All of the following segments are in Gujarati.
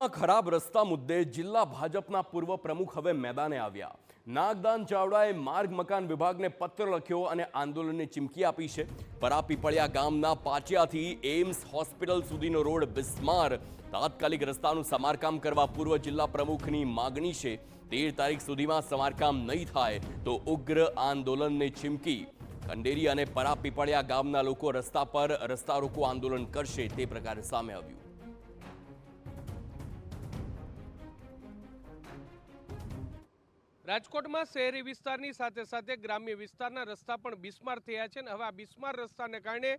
ખરાબ રસ્તા મુદ્દે જિલ્લા ભાજપના પૂર્વ પ્રમુખ હવે મેદાને આવ્યા. નાગદાન ચાવડાએ માર્ગ મકાન વિભાગને પત્ર લખ્યો અને આંદોલનની ચીમકી આપી છે. પરાપીપળિયા ગામના પાટિયાથી એમ્સ હોસ્પિટલ સુધીનો રોડ બિસ્માર. તાત્કાલિક રસ્તાનું સમારકામ કરવા પૂર્વ જિલ્લા પ્રમુખની માગણી છે. 13 તારીખ સુધીમાં સમારકામ નહીં થાય તો ઉગ્ર આંદોલનની ચીમકી. ખંડેરી અને પરાપીપળિયા ગામના લોકો રસ્તા પર રસ્તા રોકો આંદોલન કરશે તે પ્રકારે સામે આવ્યું. રાજકોટમાં શહેરી વિસ્તારની સાથે સાથે ગ્રામ્ય વિસ્તારના રસ્તા પણ બિસ્માર થયા છે અને હવે આ બિસ્માર રસ્તાને કારણે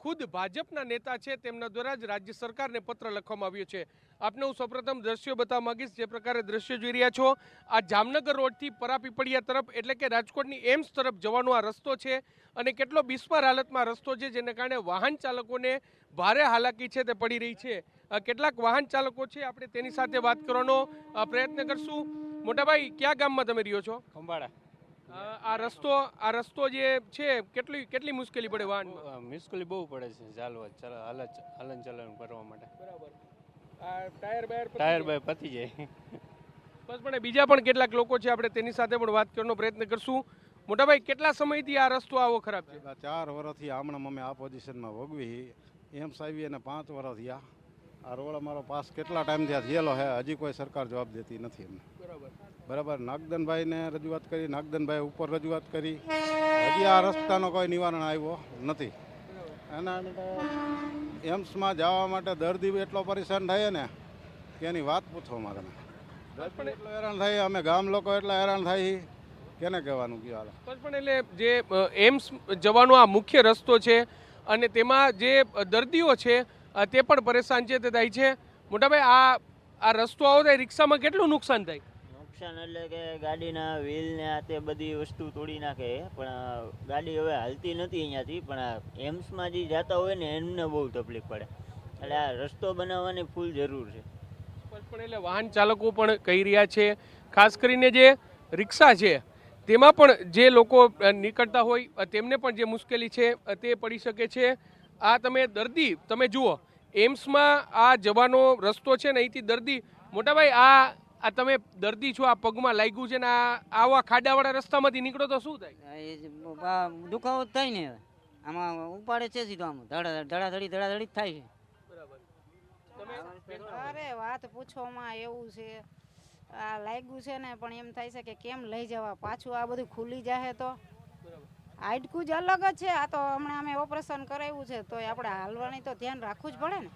ખુદ ભાજપના નેતા છે તેમના દ્વારા જ રાજ્ય સરકારને પત્ર લખવામાં આવ્યો છે. આપને હું સૌપ્રથમ દ્રશ્યો બતાવવા માંગીશ. જે પ્રકારે દ્રશ્યો જોઈ રહ્યા છો, આ જામનગર રોડથી પરાપીપળિયા તરફ એટલે કે રાજકોટની એમ્સ તરફ જવાનો આ રસ્તો છે અને કેટલો બિસ્માર હાલતમાં રસ્તો છે, જેને કારણે વાહન ચાલકોને ભારે હાલાકી છે તે પડી રહી છે. કેટલાક વાહન ચાલકો છે, આપણે તેની સાથે વાત કરવાનો પ્રયત્ન કરશું. મોટાભાઈ, કયા ગામમાં તમે રહ્યો છો? ખંભાળા. આ રસ્તો જે છે કેટલી મુશ્કેલી પડે વાહન? મુશ્કેલી બહુ પડે છે હલન ચલન કરવા માટે. બરાબર. આ ટાયર બાયર પતી જાય. બસ પણ બીજા પણ કેટલાક લોકો છે, આપણે તેની સાથે પણ વાત કરવાનો પ્રયત્ન કરશું. મોટાભાઈ, કેટલા સમયથી આ રસ્તો આવો ખરાબ છે? 4 વર્ષથી હમણાં અમે આ પોઝિશનમાં ભોગવી એમ્સ આવી અને 5 વર્ષ થયા. આ રોડ અમારો પાસ કેટલા ટાઈમથી થયેલો છે, હજી કોઈ સરકાર જવાબ દેતી નથી અમને. બરાબર. નાગદનભાઈને રજૂઆત કરી, નાગદનભાઈ ઉપર રજૂઆત કરી, હજી આ રસ્તાનો કોઈ નિવારણ આવ્યો નથી. એના એમ્સમાં જવા માટે દર્દી એટલો પરેશાન થાય ને કે એની વાત પૂછવામાં તમે. એટલો હેરાન થાય, અમે ગામ લોકો એટલા હેરાન થાય, કેને કહેવાનું કહેવાય. પણ એટલે જે એમ્સ જવાનો આ મુખ્ય રસ્તો છે અને તેમાં જે દર્દીઓ છે તે પણ પરેશાન છે તે થાય છે. મોટાભાઈ, આ રસ્તો આવો થાય રિક્ષામાં કેટલું નુકસાન થાય? નુકસાન એટલે કે ગાડીના વ્હીલ ને આ તે બધી વસ્તુ તોડી નાખે, પણ ગાડી હવે હાલતી નથી અહીંયાથી. પણ એમ્સમાં જે જતા હોય ને એમને બહુ તકલીફ પડે, એટલે આ રસ્તો બનાવવાની ફૂલ જરૂર છે. પણ એટલે વાહન ચાલકો પણ કહી રહ્યા છે, ખાસ કરીને જે રિક્ષા છે તેમાં પણ જે લોકો નીકળતા હોય તેમને પણ જે મુશ્કેલી છે તે પડી શકે છે. આ દર્દી તમે જુઓ, એમ્સમાં આ જવાનો રસ્તો છે ને અહીંથી દર્દી. મોટાભાઈ, આ તમે દર્દી છો, આ પગમાં લાગ્યું છે ને આવા ખાડાવાળા રસ્તામાંથી નીકળો તો શું થાય? દુખાવો થાય ને, આમાં ઉપાડે છે સીધો, આમ ધડાધડી થાય છે. અરે વાત પૂછવામાં એવું છે, આ લાગ્યું છે ને પણ એમ થાય છે કે કેમ લઈ જવા પાછું, આ બધું ખુલી જાય તો હાડકું જ અલગ જ છે. આ તો હમણાં અમે ઓપરેશન કરાવ્યું છે તો આપણે હાલવાની તો ધ્યાન રાખવું જ પડે ને.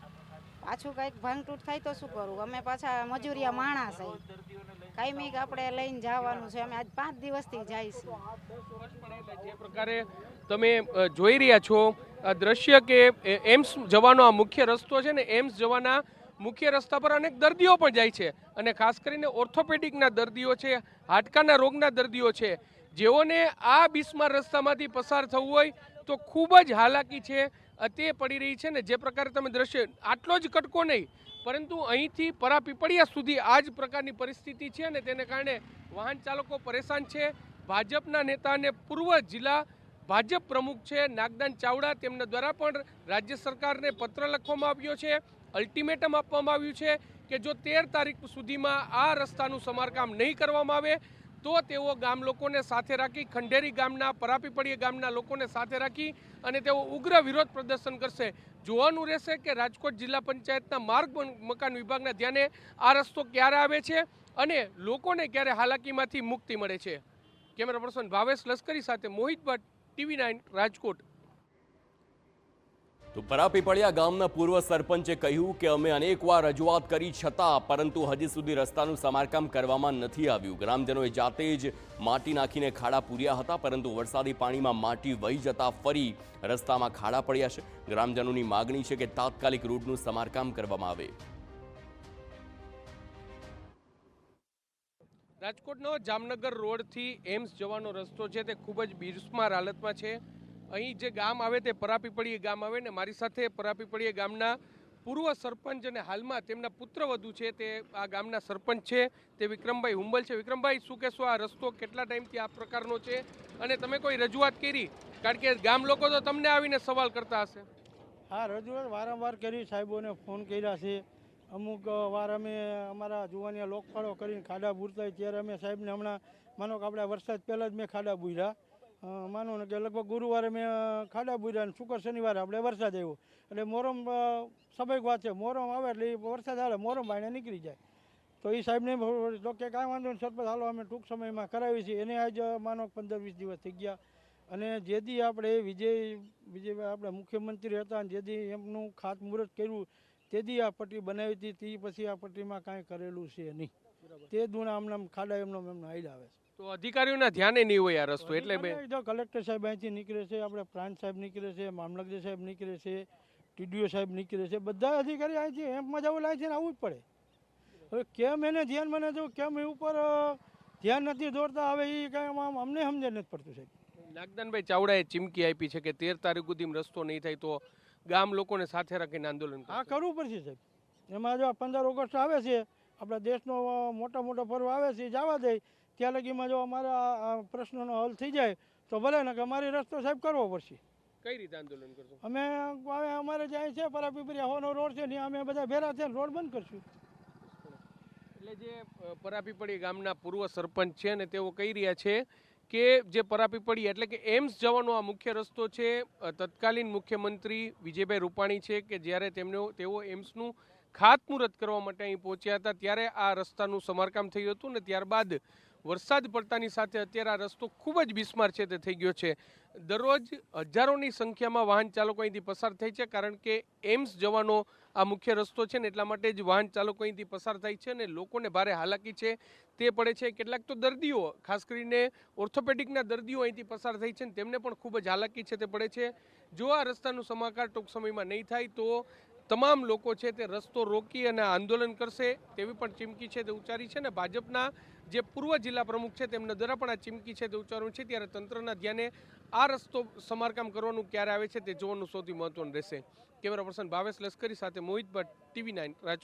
પાછું કંઈક ભાંગતૂટ થાય તો શું કરવું? અમે પાછા મજૂરિયા માણસ છે, કાયમી આપણે લઈને જવાનું છે. અમે આજ 5 દિવસથી જઈશું. જે પ્રકારે તમે જોઈ રહ્યા છો દ્રશ્ય કે એમ્સ જવાનો આ મુખ્ય રસ્તો છે ને, એમ્સ જવાના મુખ્ય રસ્તા પર અનેક દર્દીઓ પણ જાય છે અને ખાસ કરીને ઓર્થોપેડિકના દર્દીઓ છે, હાડકાના રોગના દર્દીઓ છે, જેઓને આ બિસ્માર રસ્તામાંથી પસાર થવું હોય તો ખૂબ જ હાલાકી છે તે પડી રહી છે. ને જે પ્રકારે તમે દ્રશ્ય, આટલો જ કટકો નહીં પરંતુ અહીંથી પરાપીપળિયા સુધી આ જ પ્રકારની પરિસ્થિતિ છે અને તેને કારણે વાહન ચાલકો પરેશાન છે. ભાજપના નેતા અને પૂર્વ જિલ્લા ભાજપ પ્રમુખ છે નાગદાન ચાવડા, તેમના દ્વારા પણ રાજ્ય સરકારને પત્ર લખવામાં આવ્યો છે. અલ્ટિમેટમ આપવામાં આવ્યું છે કે જો 13 તારીખ સુધીમાં આ રસ્તાનું સમારકામ નહીં કરવામાં આવે તો તેઓ ગામ લોકોને સાથે રાખી, ખંડેરી ગામના, પરાપીપળિયા ગામના લોકોને સાથે રાખી અને તેઓ ઉગ્ર વિરોધ પ્રદર્શન કરશે. જોવાનું રહેશે કે રાજકોટ જિલ્લા પંચાયતના માર્ગ મકાન વિભાગના ધ્યાને આ રસ્તો ક્યારે આવે છે અને લોકોને ક્યારે હાલાકીમાંથી મુક્તિ મળે છે. કેમેરા પર્સન ભાવેશ લશ્કરી સાથે મોહિત ભટ્ટ, TV9 રાજકોટ. તો પરાપીપળિયા ગામના પૂર્વ સરપંચે કહ્યું કે અમે અનેકવાર રજૂઆત કરી છતાં પરંતુ હજી સુધી રસ્તાનું સમારકામ કરવામાં નથી આવ્યું. ગ્રામજનોએ જાતે જ માટી નાખીને ખાડા પૂર્યા હતા, પરંતુ વરસાદી પાણીમાં માટી વહી જતા ફરી રસ્તામાં ખાડા પડ્યા છે. ગ્રામજનોની માગણી છે કે તાત્કાલિક રોડનું સમારકામ કરવામાં આવે. રાજકોટનો જામનગર રોડથી એમ્સ જવાનો રસ્તો છે તે ખૂબ જ બિસ્માર હાલતમાં છે. અહીં જે ગામ આવે તે પરાપીપળિયા ગામ આવે ને મારી સાથે પરાપીપળિયા ગામના પૂર્વ સરપંચ અને હાલમાં તેમના પુત્રવધુ છે તે આ ગામના સરપંચ છે, તે વિક્રમભાઈ હુંબલ છે. વિક્રમભાઈ, શું કહેશો, આ રસ્તો કેટલા ટાઈમથી આ પ્રકારનો છે અને તમે કોઈ રજૂઆત કરી? કારણ કે ગામ લોકો તો તમને આવીને સવાલ કરતા હશે. હા, રજૂઆત વારંવાર કરી, સાહેબોને ફોન કર્યા છે, અમુક વાર અમે અમારા જુવાનિયા લોકફાળો કરીને ખાડા બૂરતા હોય ત્યારે અમે સાહેબને હમણાં માનો કે આપણે વરસાદ પહેલાં જ મેં ખાડા બૂર્યા, માનો ને કે લગભગ ગુરુવારે મેં ખાડા બૂર્યા અને શુક્ર શનિવારે આપણે વરસાદ આવ્યો એટલે મોરમ સ્વાભાવિક વાત છે, મોરમ આવે એટલે વરસાદ આવે મોરમ બાયણે નીકળી જાય. તો એ સાહેબને તો કે કાંઈ વાંધો નહીં સરપંચ હાલો અમે ટૂંક સમયમાં કરાવી છીએ. એને આજ માનો 15-20 દિવસ થઈ ગયા અને જેથી આપણે વિજયભાઈ આપણે મુખ્યમંત્રી હતા અને જેથી એમનું ખાતમુહૂર્ત કર્યું તેથી આ પટ્ટી બનાવી હતી તે પછી આ પટ્ટીમાં કાંઈ કરેલું છે નહીં. તે દુણા આમનામ ખાડા એમનો હાઈડ આવે છે. તો અધિકારીઓના ધ્યાને નહીં હોય આ રસ્તો એટલે જો કલેક્ટર સાહેબ અહીંથી નીકળે છે, આપણે પ્રાંત સાહેબ નીકળે છે, મામલતદાર સાહેબ નીકળે છે, ટીડીઓ સાહેબ નીકળે છે, બધા અધિકારી અહીંથી એમ્પમાં જવું લાગે છે ને આવવું જ પડે. હવે કેમ એને ધ્યાનમાં નથી જો કેમ એ ઉપર ધ્યાન નથી દોરતા હવે એ કાંઈ અમને સમજણ નથી પડતું સાહેબ. નાગદાનભાઈ ચાવડાએ ચીમકી આપી છે કે 13 તારીખ સુધી રસ્તો નહીં થાય તો ગામ લોકોને સાથે રાખીને આંદોલન આ કરવું પડશે સાહેબ. એમાં જો 15 ઓગસ્ટ આવે છે આપણા દેશનો મોટો પર્વ આવે છે જવા દે ત્યાં લગીમાં જો અમારા પ્રશ્નોનો હલ થઈ જાય તો ભલે ને કે અમારી રસ્તો સાહેબ કરવો પડશે. કઈ રીતે આંદોલન કરશો? અમે હવે અમારે જ્યાં છે પરાપીપરી હોનો રોડ છે ત્યાં અમે બધા ભેરા થઈને રોડ બંધ કરશું. એટલે જે પરાપીપળી ગામના પૂર્વ સરપંચ છે ને તેઓ કહી રહ્યા છે કે જે પરાપીપળી એટલે કે એમ્સ જવાનો આ મુખ્ય રસ્તો છે, તત્કાલીન મુખ્યમંત્રી વિજયભાઈ રૂપાણી છે કે જ્યારે તેઓ એમ્સનું ખાતમુહૂર્ત કરવા માટે અહીં પહોંચ્યા હતા ત્યારે આ રસ્તાનું સમારકામ થયું હતું ને ત્યારબાદ વરસાદ પડતાની સાથે અત્યારે આ રસ્તો ખૂબ જ બિસ્માર છે તે થઈ ગયો છે. દરરોજ હજારોની સંખ્યામાં વાહન ચાલકો અહીંથી પસાર થાય છે કારણ કે એમ્સ જવાનો આ મુખ્ય રસ્તો છે ને એટલા માટે જ વાહન ચાલકો અહીંથી પસાર થાય છે અને લોકોને ભારે હાલાકી છે તે પડે છે. કેટલાક તો દર્દીઓ ખાસ કરીને ઓર્થોપેડિકના દર્દીઓ અહીંથી પસાર થાય છે ને તેમને પણ ખૂબ જ હાલાકી છે તે પડે છે. જો આ રસ્તાનું સમારકામ ટૂંક સમયમાં નહીં થાય તો તમામ લોકો છે તે રસ્તો રોકી અને આંદોલન કરશે તેવી પણ ચીમકી છે તે ઉચ્ચારી છે ને ભાજપના જે પૂર્વ જિલ્લા પ્રમુખ છે તેમના દ્વારા પણ આ ચીમકી છે તે ઉચ્ચારવું છે. ત્યારે તંત્રના ધ્યાને આ રસ્તો સમારકામ કરવાનું ક્યારે આવે છે તે જોવાનું સૌથી મહત્વનું રહેશે. કેમેરા પર્સન ભાવેશ લશ્કરી સાથે મોહિત ભટ્ટ, TV9 રાજકોટ.